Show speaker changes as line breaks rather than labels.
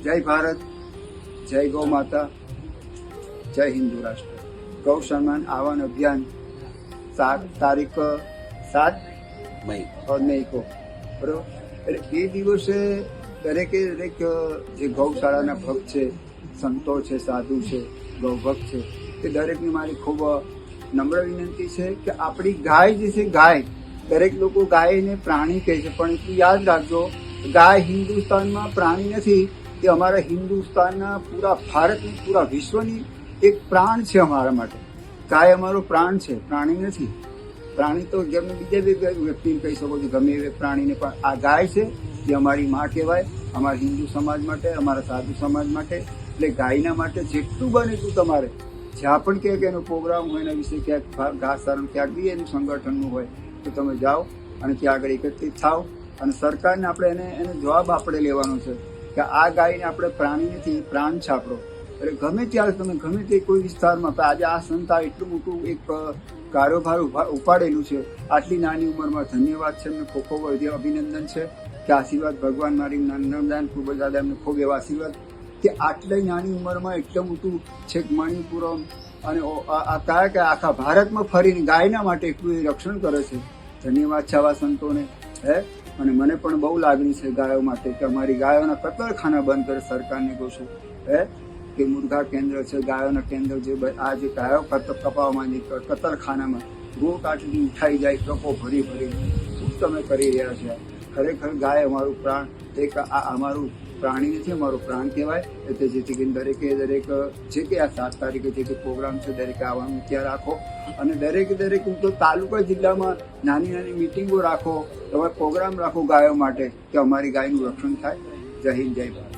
જય ભારત, જય ગૌ માતા, જય હિન્દુ રાષ્ટ્ર. ગૌ સન્માન આહવાન અભિયાન તારીખ 7 મઈ को બરોબર. એટલે એ દિવસે દરેકે દરેક જે ગૌશાળાના ભક્ત છે, સંતો છે, સાધુ છે, ગૌભક્ત છે, તે દરેકની મારી ખૂબ નમ્ર વિનંતી છે કે આપણી ગાય જે છે, ગાય દરેક લોકો ગાયને પ્રાણી કહે છે, પણ એટલું યાદ રાખજો, ગાય હિન્દુસ્તાનમાં પ્રાણી નથી. એ અમારા હિન્દુસ્તાનના પૂરા ભારતની, પૂરા વિશ્વની એક પ્રાણ છે. અમારા માટે ગાય અમારો પ્રાણ છે, પ્રાણી નથી. પ્રાણી તો જેમને બીજા બે વ્યક્તિને કહી શકો છો, ગમે એ પ્રાણીને, પણ આ ગાય છે જે અમારી માં કહેવાય, અમારા હિન્દુ સમાજ માટે, અમારા સાધુ સમાજ માટે. એટલે ગાયના માટે જેટલું બને એટલું તમારે જ્યાં પણ ક્યાંક એનો પ્રોગ્રામ હોય, એના વિશે ક્યાંક ઘાસચારણ ક્યાંક બી એનું સંગઠનનું હોય તો તમે જાઓ અને ત્યાં આગળ એકત્રિત થાવ. અને સરકારને આપણે એને જવાબ આપણે લેવાનો છે કે આ ગાયને આપણે પ્રાણી નથી, પ્રાણ છે આપણો. એટલે ગમે ત્યારે તમે ગમે તે કોઈ વિસ્તારમાં, આજે આ સંસ્થા એટલું મોટું એક કારોબાર ઉપાડેલું છે આટલી નાની ઉંમરમાં. ધન્યવાદ છે, એમને ખૂબ ખૂબ અભિનંદન છે કે આશીર્વાદ ભગવાન મારી નંદનદાન ખૂબ જ દાદા, એમને ખૂબ એવા આશીર્વાદ કે આટલી નાની ઉંમરમાં એટલું મોટું છેક મણિપુર અને કયા કે આખા ભારતમાં ફરીને ગાયના માટે એટલું એ રક્ષણ કરે છે. ધન્યવાદ છે આવા સંતોને. અને મને પણ બહુ લાગણી છે ગાયો માટે કે અમારી ગાયોના કતલખાના બંધ કરે. સરકારને કહું છું કે મુર્ગા કેન્દ્ર છે, ગાયોના કેન્દ્ર, જે આ જે ગાયો કપાવવામાં કતલખાનામાં ગો કાઢી ઉઠાઈ જાય, ટ્રકો ભરી શું તમે કરી રહ્યા છો? ખરેખર ગાય અમારું પ્રાણ, એક આ અમારું પ્રાણી નથી, અમારું પ્રાણ કહેવાય. એટલે જેથી કરીને દરેકે દરેક જે કે આ 7 તારીખે જે કે પ્રોગ્રામ છે, દરેકે આવવાનું ત્યાં રાખો. અને દરેક હું તો તાલુકા જિલ્લામાં નાની નાની મિટિંગો રાખો, તમે પ્રોગ્રામ રાખો ગાયો માટે કે અમારી ગાયનું રક્ષણ થાય. જય હિન્દ, જય ભારત.